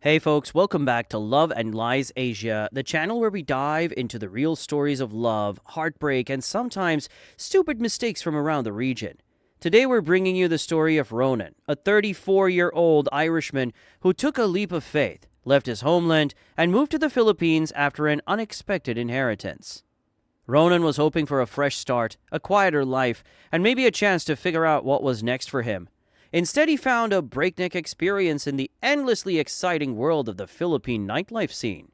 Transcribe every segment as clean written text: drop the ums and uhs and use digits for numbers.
Hey folks, welcome back to Love and Lies Asia, the channel where we dive into the real stories of love, heartbreak, and sometimes stupid mistakes from around the region. Today we're bringing you the story of Ronan, a 34-year-old Irishman who took a leap of faith, left his homeland, and moved to the Philippines after an unexpected inheritance. Ronan was hoping for a fresh start, a quieter life, and maybe a chance to figure out what was next for him. Instead, he found a breakneck experience in the endlessly exciting world of the Philippine nightlife scene.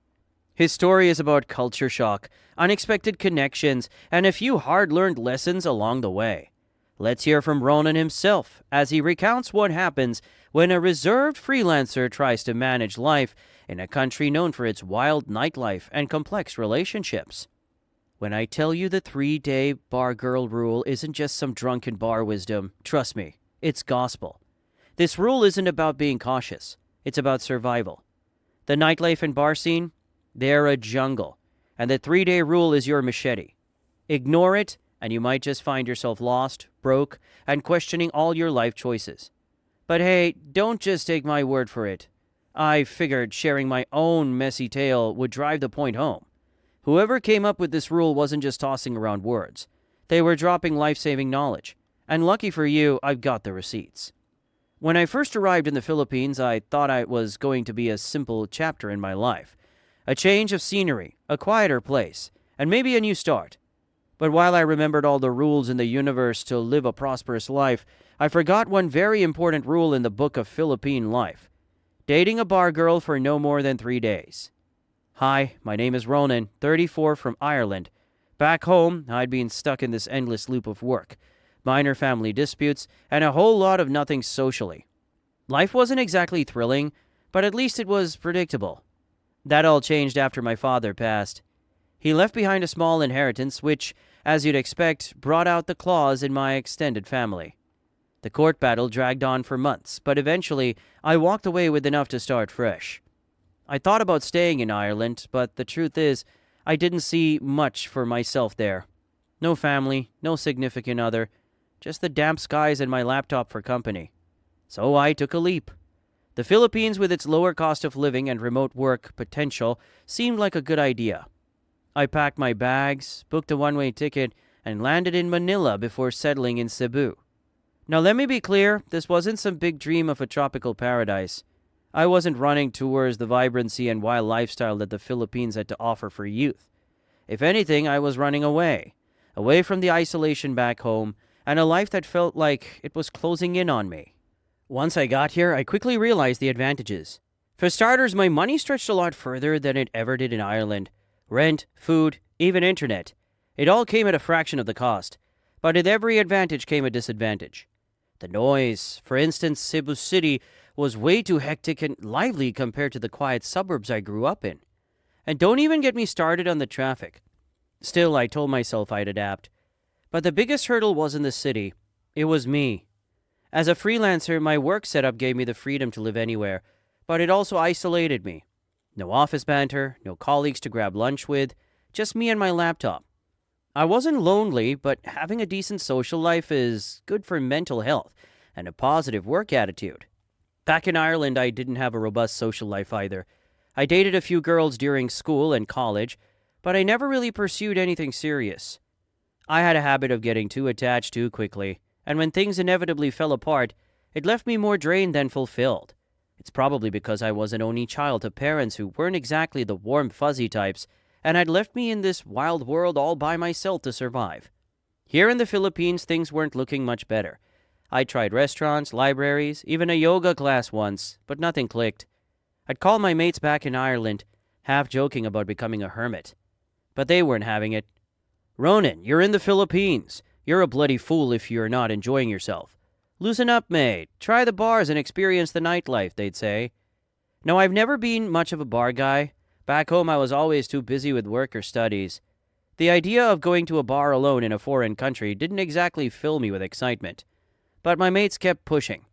His story is about culture shock, unexpected connections, and a few hard-learned lessons along the way. Let's hear from Ronan himself as he recounts what happens when a reserved freelancer tries to manage life in a country known for its wild nightlife and complex relationships. When I tell you the 3-day Bargirl rule isn't just some drunken bar wisdom, trust me. It's gospel. This rule isn't about being cautious. It's about survival. The nightlife and bar scene, they're a jungle. And the 3-day rule is your machete. Ignore it, and you might just find yourself lost, broke, and questioning all your life choices. But hey, don't just take my word for it. I figured sharing my own messy tale would drive the point home. Whoever came up with this rule wasn't just tossing around words. They were dropping life-saving knowledge. And lucky for you, I've got the receipts. When I first arrived in the Philippines, I thought it was going to be a simple chapter in my life. A change of scenery, a quieter place, and maybe a new start. But while I remembered all the rules in the universe to live a prosperous life, I forgot one very important rule in the book of Philippine life. Dating a bar girl for no more than 3 days. Hi, my name is Ronan, 34 from Ireland. Back home, I'd been stuck in this endless loop of work. Minor family disputes, and a whole lot of nothing socially. Life wasn't exactly thrilling, but at least it was predictable. That all changed after my father passed. He left behind a small inheritance which, as you'd expect, brought out the claws in my extended family. The court battle dragged on for months, but eventually I walked away with enough to start fresh. I thought about staying in Ireland, but the truth is, I didn't see much for myself there. No family, no significant other, just the damp skies and my laptop for company. So I took a leap. The Philippines, with its lower cost of living and remote work potential, seemed like a good idea. I packed my bags, booked a one-way ticket, and landed in Manila before settling in Cebu. Now let me be clear, this wasn't some big dream of a tropical paradise. I wasn't running towards the vibrancy and wild lifestyle that the Philippines had to offer for youth. If anything, I was running away from the isolation back home, and a life that felt like it was closing in on me. Once I got here, I quickly realized the advantages. For starters, my money stretched a lot further than it ever did in Ireland. Rent, food, even internet. It all came at a fraction of the cost. But with every advantage came a disadvantage. The noise. For instance, Cebu City was way too hectic and lively compared to the quiet suburbs I grew up in. And don't even get me started on the traffic. Still, I told myself I'd adapt. But the biggest hurdle wasn't the city. It was me. As a freelancer, my work setup gave me the freedom to live anywhere, but it also isolated me. No office banter, no colleagues to grab lunch with, just me and my laptop. I wasn't lonely, but having a decent social life is good for mental health and a positive work attitude. Back in Ireland, I didn't have a robust social life either. I dated a few girls during school and college, but I never really pursued anything serious. I had a habit of getting too attached too quickly, and when things inevitably fell apart, it left me more drained than fulfilled. It's probably because I was an only child to parents who weren't exactly the warm, fuzzy types, and had left me in this wild world all by myself to survive. Here in the Philippines, things weren't looking much better. I tried restaurants, libraries, even a yoga class once, but nothing clicked. I'd call my mates back in Ireland, half joking about becoming a hermit. But they weren't having it. Ronan, you're in the Philippines. You're a bloody fool if you're not enjoying yourself. Loosen up, mate. Try the bars and experience the nightlife, they'd say. Now, I've never been much of a bar guy. Back home, I was always too busy with work or studies. The idea of going to a bar alone in a foreign country didn't exactly fill me with excitement. But my mates kept pushing.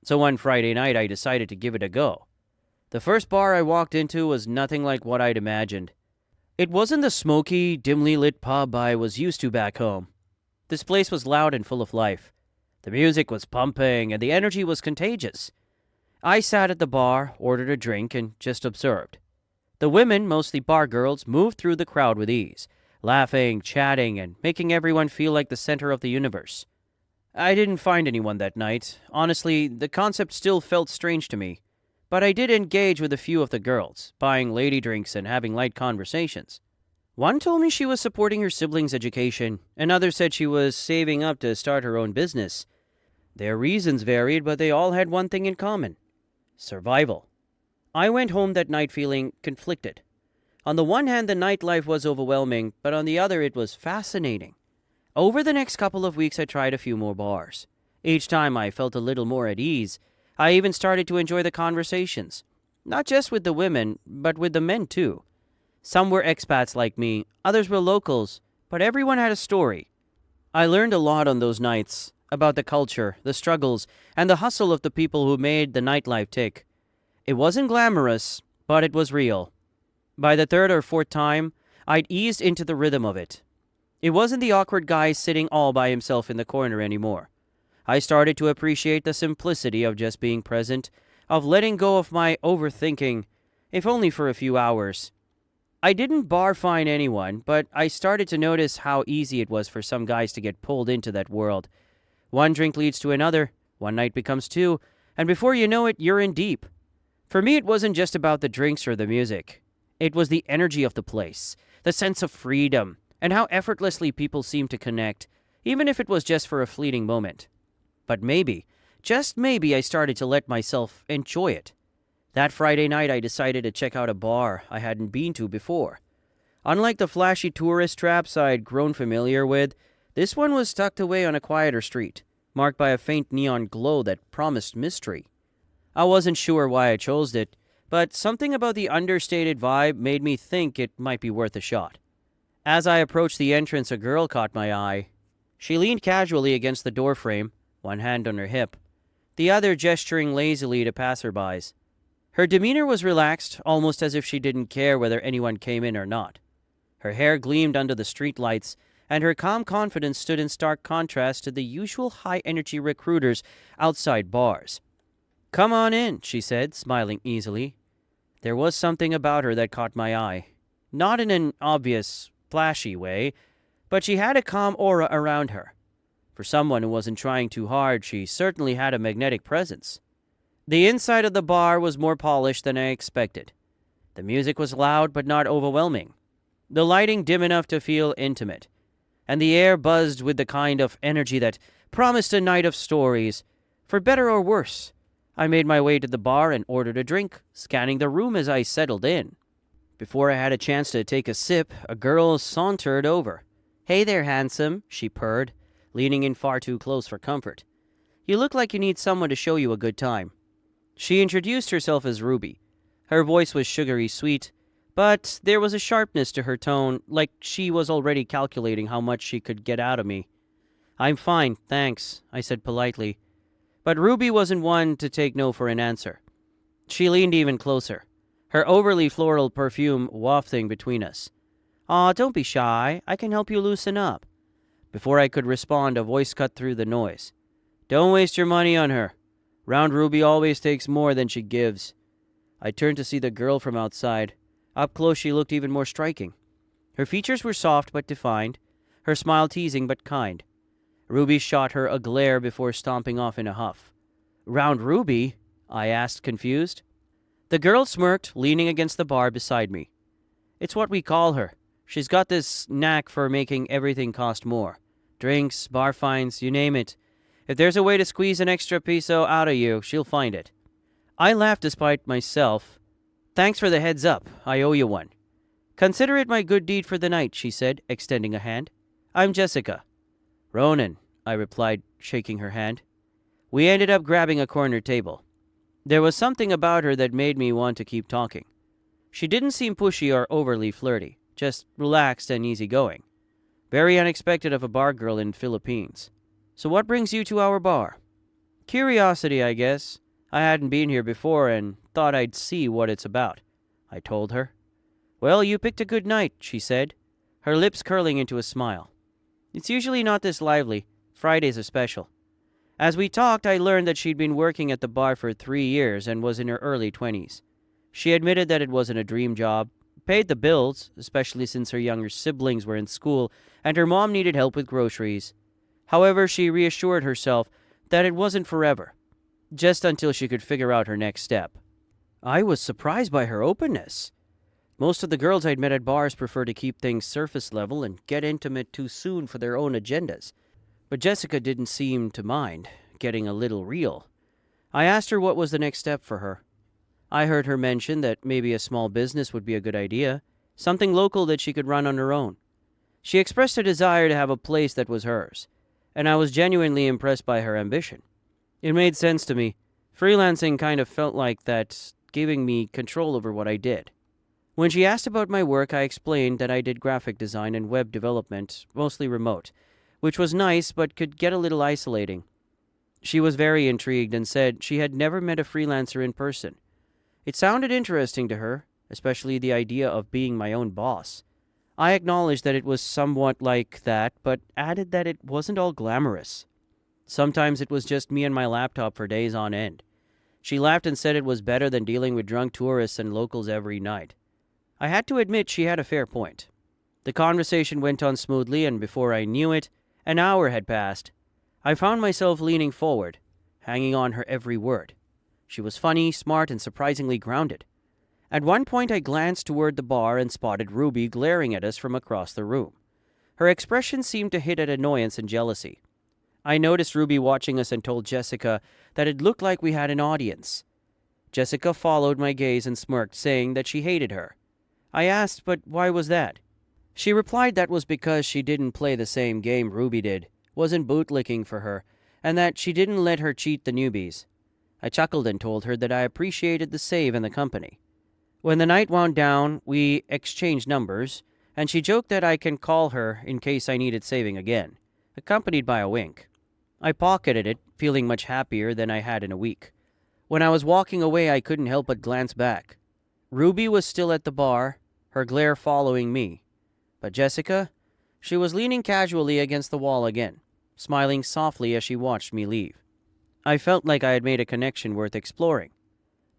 So one Friday night, I decided to give it a go. The first bar I walked into was nothing like what I'd imagined. It wasn't the smoky, dimly lit pub I was used to back home. This place was loud and full of life. The music was pumping, and the energy was contagious. I sat at the bar, ordered a drink, and just observed. The women, mostly bar girls, moved through the crowd with ease, laughing, chatting, and making everyone feel like the center of the universe. I didn't find anyone that night. Honestly, the concept still felt strange to me. But I did engage with a few of the girls, buying lady drinks and having light conversations. One told me she was supporting her siblings' education, another said she was saving up to start her own business. Their reasons varied, but they all had one thing in common: survival. I went home that night feeling conflicted. On the one hand, the nightlife was overwhelming, but on the other, it was fascinating. Over the next couple of weeks, I tried a few more bars. Each time, I felt a little more at ease. I even started to enjoy the conversations. Not just with the women, but with the men too. Some were expats like me, others were locals, but everyone had a story. I learned a lot on those nights about the culture, the struggles, and the hustle of the people who made the nightlife tick. It wasn't glamorous, but it was real. By the third or fourth time, I'd eased into the rhythm of it. It wasn't the awkward guy sitting all by himself in the corner anymore. I started to appreciate the simplicity of just being present, of letting go of my overthinking, if only for a few hours. I didn't bar fine anyone, but I started to notice how easy it was for some guys to get pulled into that world. One drink leads to another, one night becomes two, and before you know it, you're in deep. For me, it wasn't just about the drinks or the music. It was the energy of the place, the sense of freedom, and how effortlessly people seemed to connect, even if it was just for a fleeting moment. But maybe, just maybe, I started to let myself enjoy it. That Friday night, I decided to check out a bar I hadn't been to before. Unlike the flashy tourist traps I'd grown familiar with, this one was tucked away on a quieter street, marked by a faint neon glow that promised mystery. I wasn't sure why I chose it, but something about the understated vibe made me think it might be worth a shot. As I approached the entrance, a girl caught my eye. She leaned casually against the doorframe, one hand on her hip, the other gesturing lazily to passerbys. Her demeanor was relaxed, almost as if she didn't care whether anyone came in or not. Her hair gleamed under the streetlights, and her calm confidence stood in stark contrast to the usual high-energy recruiters outside bars. "Come on in," she said, smiling easily. There was something about her that caught my eye. Not in an obvious, flashy way, but she had a calm aura around her. For someone who wasn't trying too hard, she certainly had a magnetic presence. The inside of the bar was more polished than I expected. The music was loud but not overwhelming. The lighting dim enough to feel intimate. And the air buzzed with the kind of energy that promised a night of stories, for better or worse. I made my way to the bar and ordered a drink, scanning the room as I settled in. Before I had a chance to take a sip, a girl sauntered over. "Hey there, handsome," she purred, leaning in far too close for comfort. "You look like you need someone to show you a good time." She introduced herself as Ruby. Her voice was sugary sweet, but there was a sharpness to her tone, like she was already calculating how much she could get out of me. "I'm fine, thanks," I said politely. But Ruby wasn't one to take no for an answer. She leaned even closer, her overly floral perfume wafting between us. "Aw, don't be shy. I can help you loosen up." Before I could respond, a voice cut through the noise. "Don't waste your money on her. Round Ruby always takes more than she gives." I turned to see the girl from outside. Up close, she looked even more striking. Her features were soft but defined, her smile teasing but kind. Ruby shot her a glare before stomping off in a huff. "Round Ruby?" I asked, confused. The girl smirked, leaning against the bar beside me. "It's what we call her. She's got this knack for making everything cost more. Drinks, bar fines, you name it. If there's a way to squeeze an extra peso out of you, she'll find it." I laughed despite myself. "Thanks for the heads up. I owe you one." "Consider it my good deed for the night," she said, extending a hand. "I'm Jessica." "Ronan," I replied, shaking her hand. We ended up grabbing a corner table. There was something about her that made me want to keep talking. She didn't seem pushy or overly flirty, just relaxed and easygoing. Very unexpected of a bar girl in Philippines. "So what brings you to our bar?" "Curiosity, I guess. I hadn't been here before and thought I'd see what it's about," I told her. "Well, you picked a good night," she said, her lips curling into a smile. "It's usually not this lively. Fridays are special." As we talked, I learned that she'd been working at the bar for 3 years and was in her early 20s. She admitted that it wasn't a dream job, paid the bills, especially since her younger siblings were in school and her mom needed help with groceries. However, she reassured herself that it wasn't forever, just until she could figure out her next step. I was surprised by her openness. Most of the girls I'd met at bars prefer to keep things surface level and get intimate too soon for their own agendas. But Jessica didn't seem to mind getting a little real. I asked her what was the next step for her. I heard her mention that maybe a small business would be a good idea, something local that she could run on her own. She expressed a desire to have a place that was hers, and I was genuinely impressed by her ambition. It made sense to me. Freelancing kind of felt like that, giving me control over what I did. When she asked about my work, I explained that I did graphic design and web development, mostly remote, which was nice but could get a little isolating. She was very intrigued and said she had never met a freelancer in person. It sounded interesting to her, especially the idea of being my own boss. I acknowledged that it was somewhat like that, but added that it wasn't all glamorous. Sometimes it was just me and my laptop for days on end. She laughed and said it was better than dealing with drunk tourists and locals every night. I had to admit she had a fair point. The conversation went on smoothly, and before I knew it, an hour had passed. I found myself leaning forward, hanging on her every word. She was funny, smart, and surprisingly grounded. At one point, I glanced toward the bar and spotted Ruby glaring at us from across the room. Her expression seemed to hit at annoyance and jealousy. I noticed Ruby watching us and told Jessica that it looked like we had an audience. Jessica followed my gaze and smirked, saying that she hated her. I asked, but why was that? She replied that was because she didn't play the same game Ruby did, wasn't bootlicking for her, and that she didn't let her cheat the newbies. I chuckled and told her that I appreciated the save and the company. When the night wound down, we exchanged numbers, and she joked that I can call her in case I needed saving again, accompanied by a wink. I pocketed it, feeling much happier than I had in a week. When I was walking away, I couldn't help but glance back. Ruby was still at the bar, her glare following me. But Jessica, she was leaning casually against the wall again, smiling softly as she watched me leave. I felt like I had made a connection worth exploring.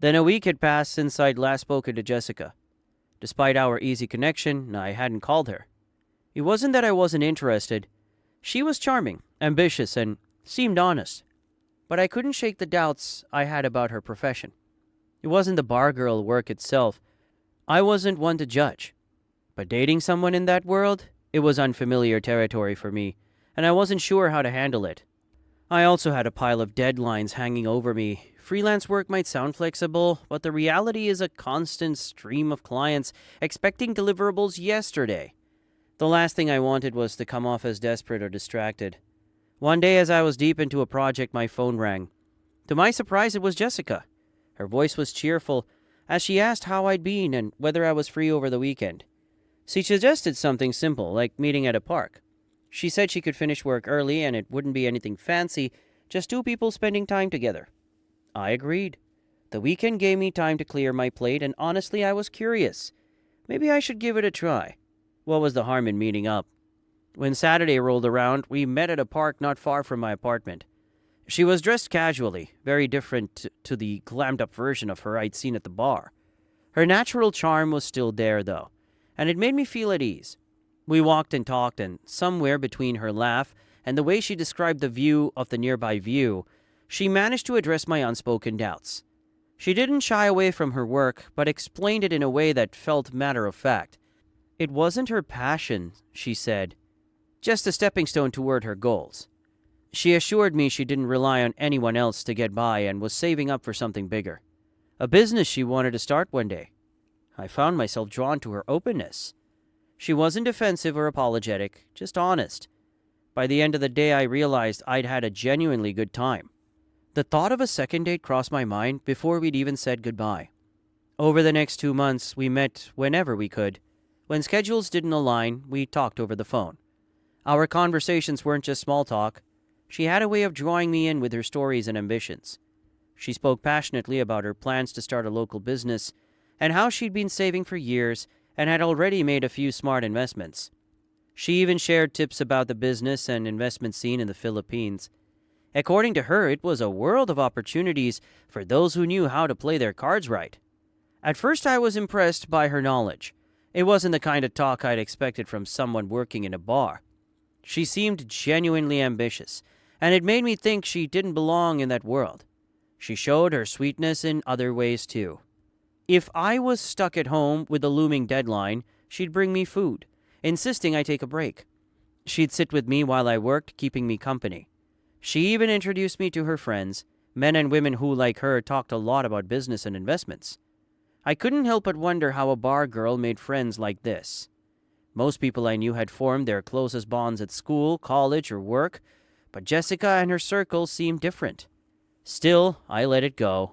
Then a week had passed since I'd last spoken to Jessica. Despite our easy connection, I hadn't called her. It wasn't that I wasn't interested. She was charming, ambitious, and seemed honest. But I couldn't shake the doubts I had about her profession. It wasn't the Bargirl work itself. I wasn't one to judge. But dating someone in that world, it was unfamiliar territory for me, and I wasn't sure how to handle it. I also had a pile of deadlines hanging over me. Freelance work might sound flexible, but the reality is a constant stream of clients expecting deliverables yesterday. The last thing I wanted was to come off as desperate or distracted. One day as I was deep into a project, my phone rang. To my surprise, it was Jessica. Her voice was cheerful as she asked how I'd been and whether I was free over the weekend. She suggested something simple, like meeting at a park. She said she could finish work early and it wouldn't be anything fancy, just two people spending time together. I agreed. The weekend gave me time to clear my plate, and honestly, I was curious. Maybe I should give it a try. What was the harm in meeting up? When Saturday rolled around, we met at a park not far from my apartment. She was dressed casually, very different to the glammed-up version of her I'd seen at the bar. Her natural charm was still there, though, and it made me feel at ease. We walked and talked, and somewhere between her laugh and the way she described the view of the nearby view, she managed to address my unspoken doubts. She didn't shy away from her work, but explained it in a way that felt matter-of-fact. It wasn't her passion, she said, just a stepping stone toward her goals. She assured me she didn't rely on anyone else to get by and was saving up for something bigger. A business she wanted to start one day. I found myself drawn to her openness. She wasn't defensive or apologetic, just honest. By the end of the day, I realized I'd had a genuinely good time. The thought of a second date crossed my mind before we'd even said goodbye. Over the next 2 months, we met whenever we could. When schedules didn't align, we talked over the phone. Our conversations weren't just small talk. She had a way of drawing me in with her stories and ambitions. She spoke passionately about her plans to start a local business and how she'd been saving for years and had already made a few smart investments. She even shared tips about the business and investment scene in the Philippines. According to her, it was a world of opportunities for those who knew how to play their cards right. At first, I was impressed by her knowledge. It wasn't the kind of talk I'd expected from someone working in a bar. She seemed genuinely ambitious, and it made me think she didn't belong in that world. She showed her sweetness in other ways too. If I was stuck at home with a looming deadline, she'd bring me food, insisting I take a break. She'd sit with me while I worked, keeping me company. She even introduced me to her friends, men and women who, like her, talked a lot about business and investments. I couldn't help but wonder how a bar girl made friends like this. Most people I knew had formed their closest bonds at school, college, or work, but Jessica and her circle seemed different. Still, I let it go.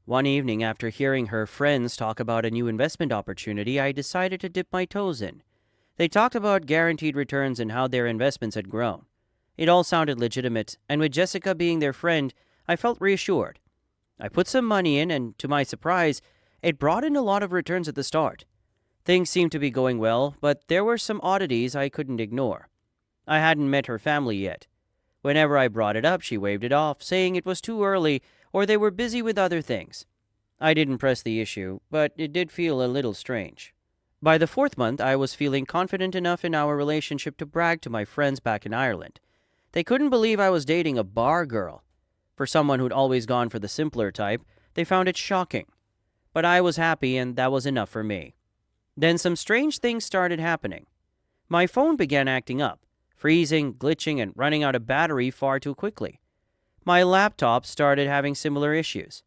One evening, after hearing her friends talk about a new investment opportunity, I decided to dip my toes in. They talked about guaranteed returns and how their investments had grown. It all sounded legitimate, and with Jessica being their friend, I felt reassured. I put some money in, and to my surprise, it brought in a lot of returns at the start. Things seemed to be going well, but there were some oddities I couldn't ignore. I hadn't met her family yet. Whenever I brought it up, she waved it off, saying it was too early or they were busy with other things. I didn't press the issue, but it did feel a little strange. By the 4th month, I was feeling confident enough in our relationship to brag to my friends back in Ireland. They couldn't believe I was dating a bar girl. For someone who'd always gone for the simpler type, they found it shocking. But I was happy, and that was enough for me. Then some strange things started happening. My phone began acting up, freezing, glitching, and running out of battery far too quickly. My laptop started having similar issues.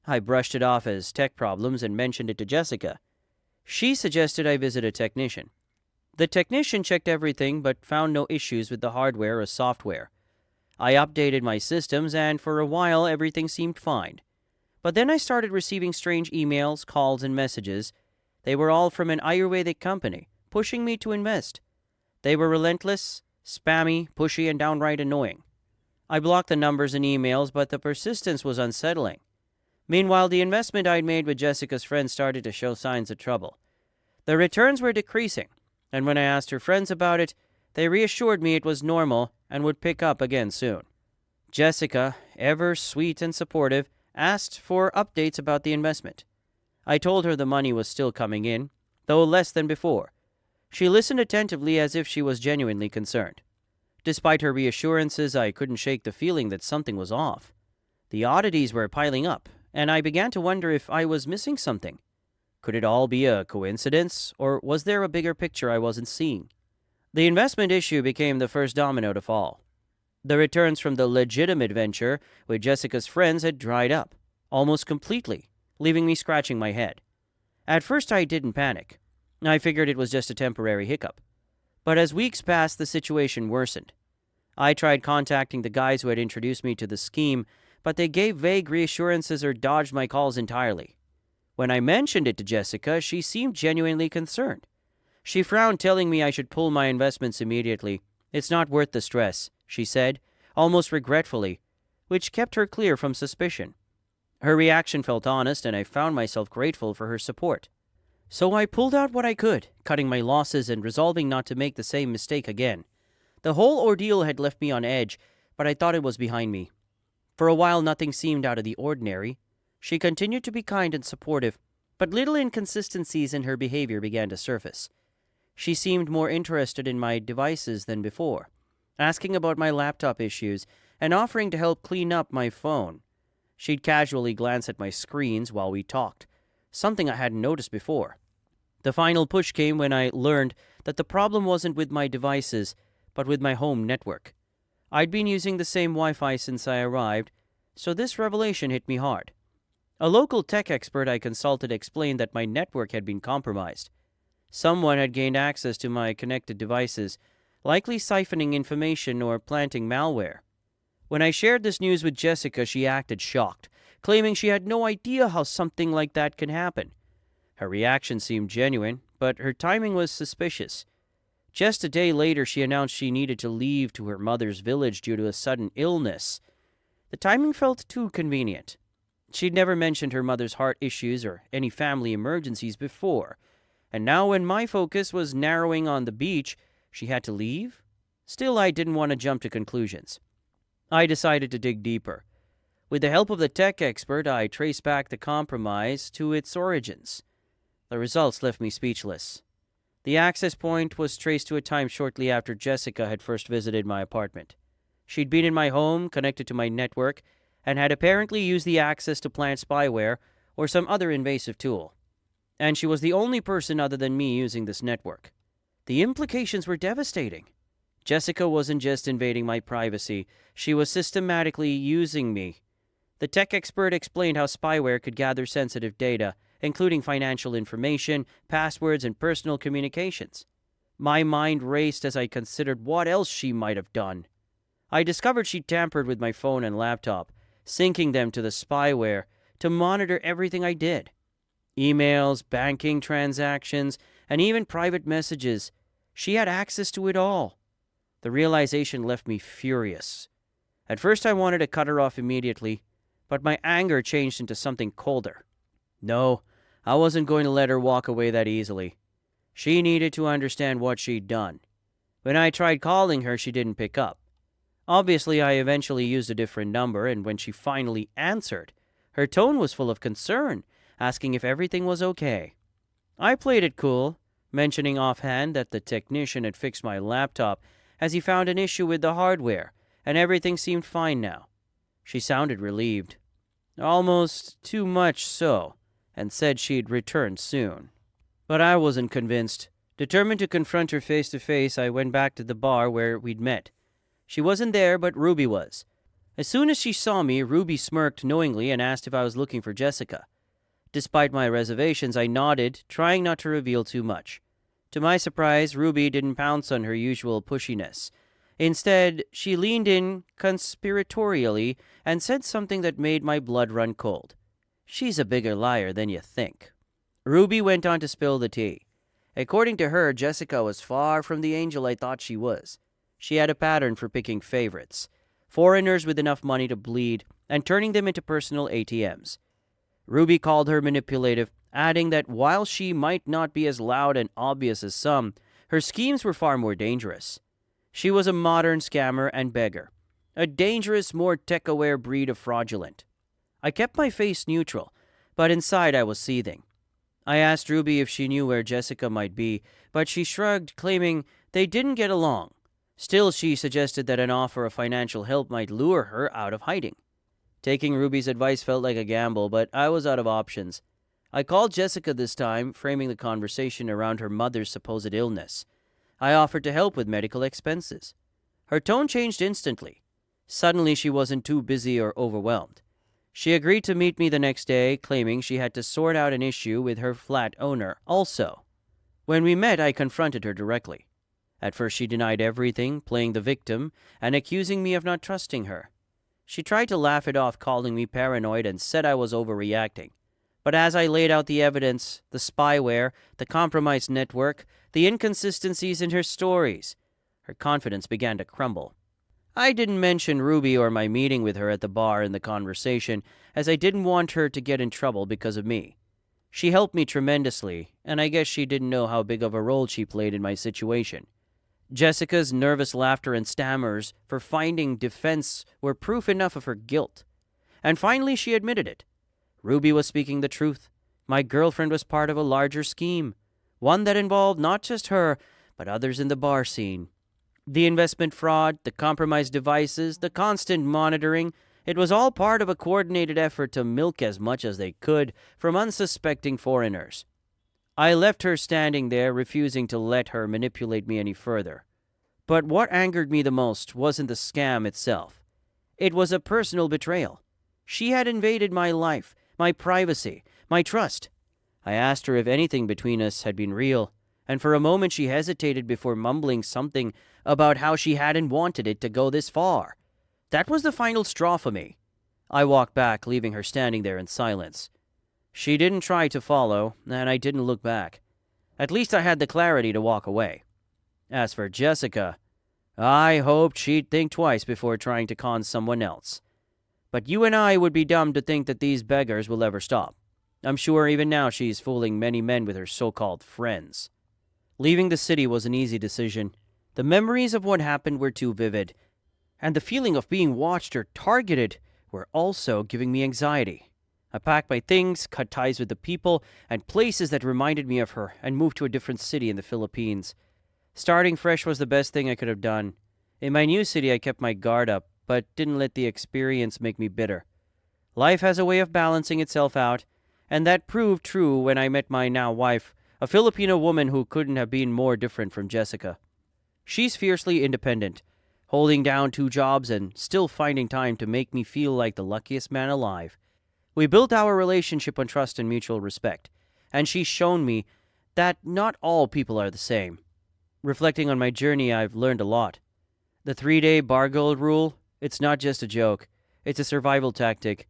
I brushed it off as tech problems and mentioned it to Jessica. She suggested I visit a technician. The technician checked everything but found no issues with the hardware or software. I updated my systems, and for a while everything seemed fine. But then I started receiving strange emails, calls, and messages. They were all from an Ayurvedic company, pushing me to invest. They were relentless, spammy, pushy, and downright annoying. I blocked the numbers and emails, but the persistence was unsettling. Meanwhile, the investment I'd made with Jessica's friends started to show signs of trouble. The returns were decreasing, and when I asked her friends about it, they reassured me it was normal and would pick up again soon. Jessica, ever sweet and supportive, asked for updates about the investment. I told her the money was still coming in, though less than before. She listened attentively as if she was genuinely concerned. Despite her reassurances, I couldn't shake the feeling that something was off. The oddities were piling up, and I began to wonder if I was missing something. Could it all be a coincidence, or was there a bigger picture I wasn't seeing? The investment issue became the first domino to fall. The returns from the legitimate venture with Jessica's friends had dried up, almost completely, leaving me scratching my head. At first, I didn't panic. I figured it was just a temporary hiccup. But as weeks passed, the situation worsened. I tried contacting the guys who had introduced me to the scheme, but they gave vague reassurances or dodged my calls entirely. When I mentioned it to Jessica, she seemed genuinely concerned. She frowned, telling me I should pull my investments immediately. "It's not worth the stress," she said, almost regretfully, which kept her clear from suspicion. Her reaction felt honest, and I found myself grateful for her support. So I pulled out what I could, cutting my losses and resolving not to make the same mistake again. The whole ordeal had left me on edge, but I thought it was behind me. For a while, nothing seemed out of the ordinary. She continued to be kind and supportive, but little inconsistencies in her behavior began to surface. She seemed more interested in my devices than before, asking about my laptop issues and offering to help clean up my phone. She'd casually glance at my screens while we talked, something I hadn't noticed before. The final push came when I learned that the problem wasn't with my devices, but with my home network. I'd been using the same Wi-Fi since I arrived, so this revelation hit me hard. A local tech expert I consulted explained that my network had been compromised. Someone had gained access to my connected devices, likely siphoning information or planting malware. When I shared this news with Jessica, she acted shocked, claiming she had no idea how something like that can happen. Her reaction seemed genuine, but her timing was suspicious. Just a day later, she announced she needed to leave to her mother's village due to a sudden illness. The timing felt too convenient. She'd never mentioned her mother's heart issues or any family emergencies before, and now when my focus was narrowing on the beach, she had to leave? Still, I didn't want to jump to conclusions. I decided to dig deeper. With the help of the tech expert, I traced back the compromise to its origins. The results left me speechless. The access point was traced to a time shortly after Jessica had first visited my apartment. She'd been in my home, connected to my network, and had apparently used the access to plant spyware or some other invasive tool. And she was the only person other than me using this network. The implications were devastating. Jessica wasn't just invading my privacy, she was systematically using me. The tech expert explained how spyware could gather sensitive data, including financial information, passwords, and personal communications. My mind raced as I considered what else she might have done. I discovered she tampered with my phone and laptop, syncing them to the spyware to monitor everything I did. Emails, banking transactions, and even private messages. She had access to it all. The realization left me furious. At first I wanted to cut her off immediately, but my anger changed into something colder. No, I wasn't going to let her walk away that easily. She needed to understand what she'd done. When I tried calling her, she didn't pick up. Obviously, I eventually used a different number, and when she finally answered, her tone was full of concern, asking if everything was okay. I played it cool, mentioning offhand that the technician had fixed my laptop as he found an issue with the hardware, and everything seemed fine now. She sounded relieved. Almost too much so, and said she'd return soon. But I wasn't convinced. Determined to confront her face to face, I went back to the bar where we'd met. She wasn't there, but Ruby was. As soon as she saw me, Ruby smirked knowingly and asked if I was looking for Jessica. Despite my reservations, I nodded, trying not to reveal too much. To my surprise, Ruby didn't pounce on her usual pushiness. Instead, she leaned in conspiratorially and said something that made my blood run cold. She's a bigger liar than you think. Ruby went on to spill the tea. According to her, Jessica was far from the angel I thought she was. She had a pattern for picking favorites, foreigners with enough money to bleed, and turning them into personal ATMs. Ruby called her manipulative, adding that while she might not be as loud and obvious as some, her schemes were far more dangerous. She was a modern scammer and beggar, a dangerous, more tech-aware breed of fraudulent. I kept my face neutral, but inside I was seething. I asked Ruby if she knew where Jessica might be, but she shrugged, claiming they didn't get along. Still, she suggested that an offer of financial help might lure her out of hiding. Taking Ruby's advice felt like a gamble, but I was out of options. I called Jessica this time, framing the conversation around her mother's supposed illness. I offered to help with medical expenses. Her tone changed instantly. Suddenly, she wasn't too busy or overwhelmed. She agreed to meet me the next day, claiming she had to sort out an issue with her flat owner also. When we met, I confronted her directly. At first, she denied everything, playing the victim, and accusing me of not trusting her. She tried to laugh it off, calling me paranoid, and said I was overreacting. But as I laid out the evidence, the spyware, the compromised network, the inconsistencies in her stories, her confidence began to crumble. I didn't mention Ruby or my meeting with her at the bar in the conversation, as I didn't want her to get in trouble because of me. She helped me tremendously, and I guess she didn't know how big of a role she played in my situation. Jessica's nervous laughter and stammers for finding defense were proof enough of her guilt. And finally she admitted it. Ruby was speaking the truth. My girlfriend was part of a larger scheme, one that involved not just her, but others in the bar scene. The investment fraud, the compromised devices, the constant monitoring, it was all part of a coordinated effort to milk as much as they could from unsuspecting foreigners. I left her standing there, refusing to let her manipulate me any further. But what angered me the most wasn't the scam itself. It was a personal betrayal. She had invaded my life, my privacy, my trust. I asked her if anything between us had been real, and for a moment she hesitated before mumbling something about how she hadn't wanted it to go this far. That was the final straw for me. I walked back, leaving her standing there in silence. She didn't try to follow, and I didn't look back. At least I had the clarity to walk away. As for Jessica, I hoped she'd think twice before trying to con someone else. But you and I would be dumb to think that these beggars will ever stop. I'm sure even now she's fooling many men with her so-called friends. Leaving the city was an easy decision. The memories of what happened were too vivid. And the feeling of being watched or targeted were also giving me anxiety. I packed my things, cut ties with the people and places that reminded me of her, and moved to a different city in the Philippines. Starting fresh was the best thing I could have done. In my new city, I kept my guard up, but didn't let the experience make me bitter. Life has a way of balancing itself out, and that proved true when I met my now wife, a Filipino woman who couldn't have been more different from Jessica. She's fiercely independent, holding down 2 jobs and still finding time to make me feel like the luckiest man alive. We built our relationship on trust and mutual respect, and she's shown me that not all people are the same. Reflecting on my journey, I've learned a lot. The 3-day Bargirl rule, it's not just a joke, it's a survival tactic.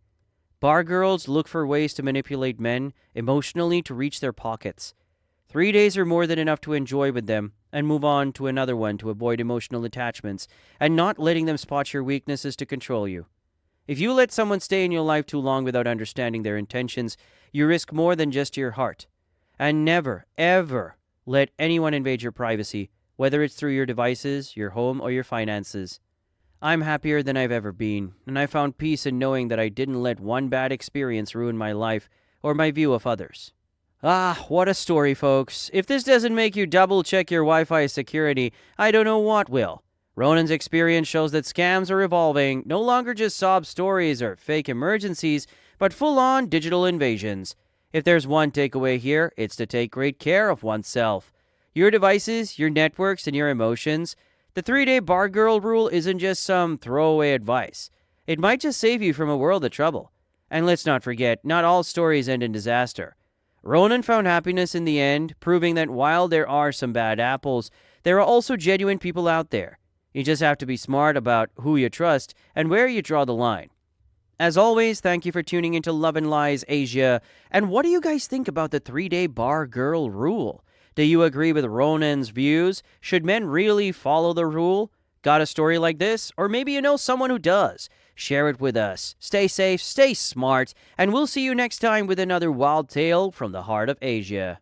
Bargirls look for ways to manipulate men emotionally to reach their pockets. 3 days are more than enough to enjoy with them and move on to another one to avoid emotional attachments and not letting them spot your weaknesses to control you. If you let someone stay in your life too long without understanding their intentions, you risk more than just your heart. And never, ever let anyone invade your privacy, whether it's through your devices, your home, or your finances. I'm happier than I've ever been, and I found peace in knowing that I didn't let one bad experience ruin my life or my view of others. Ah, what a story, folks. If this doesn't make you double check your Wi-Fi security, I don't know what will. Ronan's experience shows that scams are evolving, no longer just sob stories or fake emergencies, but full-on digital invasions. If there's one takeaway here, it's to take great care of oneself. Your devices, your networks, and your emotions. The 3-day Bargirl rule isn't just some throwaway advice. It might just save you from a world of trouble. And let's not forget, not all stories end in disaster. Ronan found happiness in the end, proving that while there are some bad apples, there are also genuine people out there. You just have to be smart about who you trust and where you draw the line. As always, thank you for tuning into Love and Lies Asia. And what do you guys think about the 3-day Bargirl rule? Do you agree with Ronan's views? Should men really follow the rule? Got a story like this? Or maybe you know someone who does? Share it with us. Stay safe, stay smart, and we'll see you next time with another wild tale from the heart of Asia.